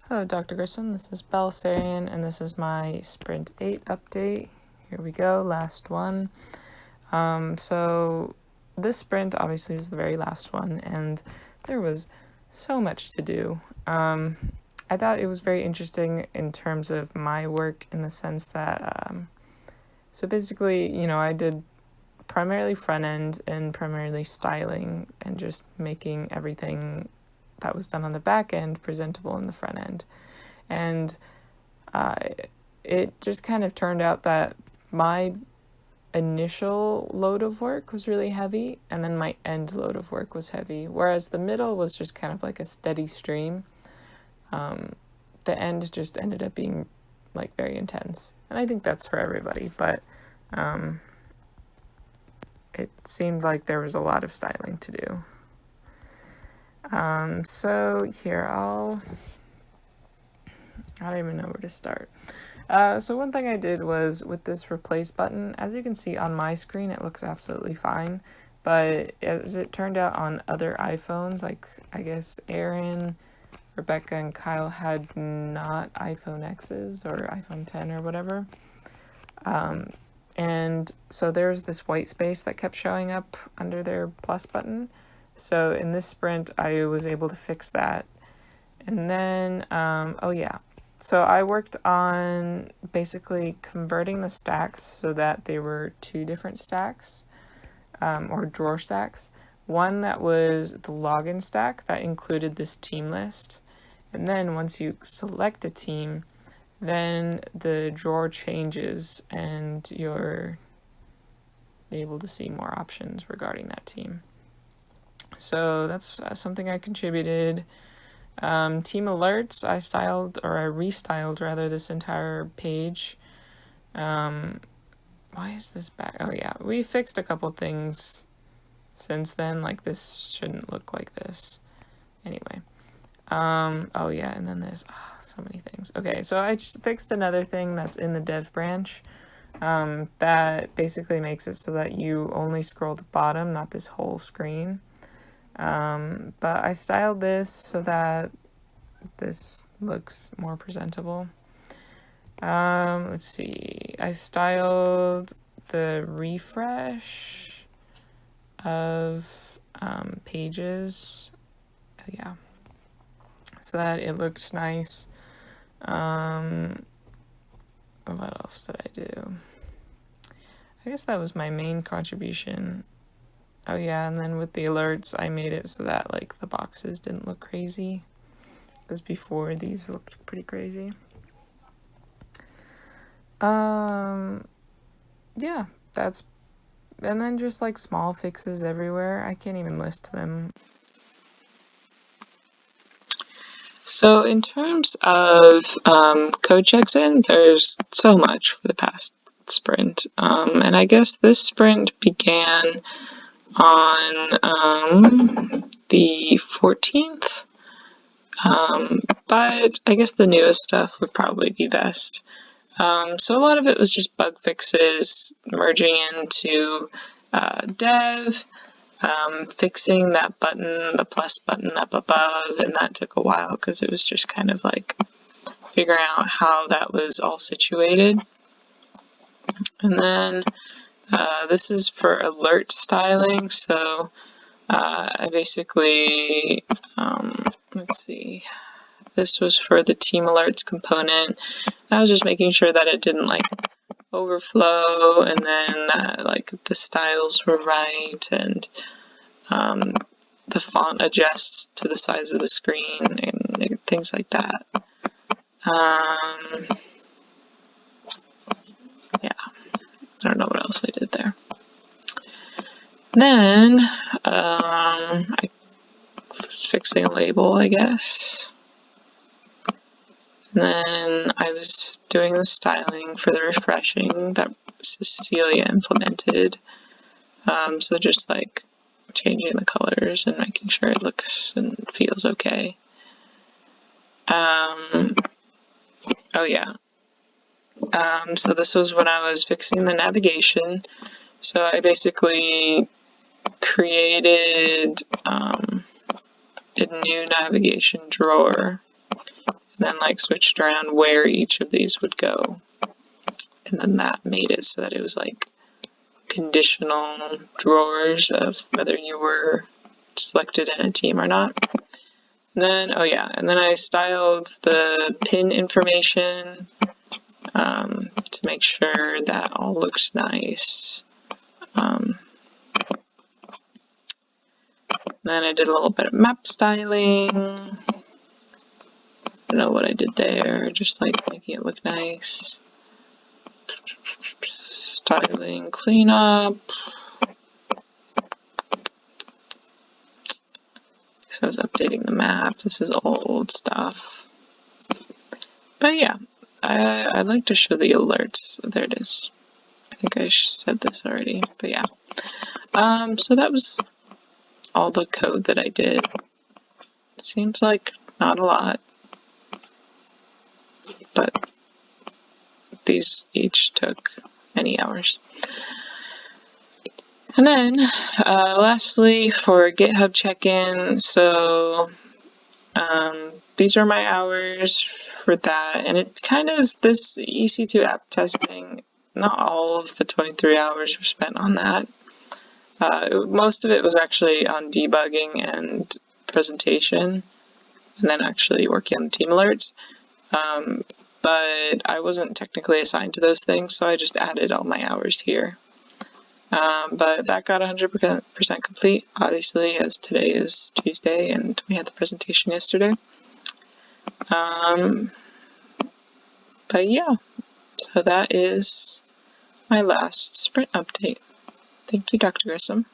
Hello, Dr. Grissom. This is Belisarian, and this is my Sprint 8 update. Here we go, last one. So this sprint obviously was the very last one, and there was so much to do. I thought it was very interesting in terms of my work in the sense that, so basically, I did primarily front end and primarily styling and just making everything that was done on the back end presentable in the front end. And uh, it just kind of turned out that my initial load of work was really heavy, and then my end load of work was heavy, whereas the middle was just kind of like a steady stream. The end just ended up being like very intense, and I think that's for everybody, but it seemed like there was a lot of styling to do. So here, I don't even know where to start. So one thing I did was with this replace button, as you can see on my screen, it looks absolutely fine. But as it turned out on other iPhones, like I guess Aaron, Rebecca, and Kyle had not iPhone X's or iPhone 10 or whatever. And so there's this white space that kept showing up under their plus button. So in this sprint, I was able to fix that. And then, oh yeah, so I worked on basically converting the stacks so that they were two different stacks, or drawer stacks. One that was the login stack that included this team list. And then once you select a team, then the drawer changes and you're able to see more options regarding that team. So that's something I contributed. Team alerts, I restyled rather this entire page. Why is this back? Oh yeah, we fixed a couple things since then, like this shouldn't look like this. Anyway, oh yeah, and then there's so many things. Okay, so I just fixed another thing that's in the dev branch, that basically makes it so that you only scroll the bottom, not this whole screen. But I styled this so that this looks more presentable. Let's see. I styled the refresh of pages. Yeah. So that it looked nice. What else did I do? I guess that was my main contribution. Oh yeah, and then with the alerts, I made it so that like the boxes didn't look crazy. Because before these looked pretty crazy. Yeah, and then just like small fixes everywhere. I can't even list them. So in terms of code checks in, there's so much for the past sprint. And I guess this sprint began on the 14th. But I guess the newest stuff would probably be best. So a lot of it was just bug fixes, merging into dev, fixing that button, the plus button up above, and that took a while because it was just kind of like figuring out how that was all situated. And then this is for alert styling, so I basically, let's see, this was for the team alerts component. I was just making sure that it didn't like overflow, and then like the styles were right, and the font adjusts to the size of the screen and things like that. Yeah, I don't know what else I did there. Then I was fixing a label, I guess. And then I was doing the styling for the refreshing that Cecilia implemented. So just like changing the colors and making sure it looks and feels okay. Oh yeah. So this was when I was fixing the navigation. So I basically created a new navigation drawer, and then like switched around where each of these would go. And then that made it so that it was like conditional drawers of whether you were selected in a team or not. And then, oh yeah, and then I styled the pin information to make sure that all looked nice. Then I did a little bit of map styling. I don't know what I did there, just like making it look nice. Styling cleanup. So I was updating the map. This is old stuff. But yeah, I'd like to show the alerts. There it is. I think I said this already, but yeah. So that was all the code that I did. Seems like not a lot, but these each took many hours. And then, lastly, for GitHub check-in, so these are my hours for that, and it kind of, this EC2 app testing, not all of the 23 hours were spent on that. Most of it was actually on debugging and presentation, and then actually working on the team alerts. But I wasn't technically assigned to those things, so I just added all my hours here. But that got 100% complete, obviously, as today is Tuesday and we had the presentation yesterday. But yeah, so that is my last sprint update. Thank you, Dr. Grissom.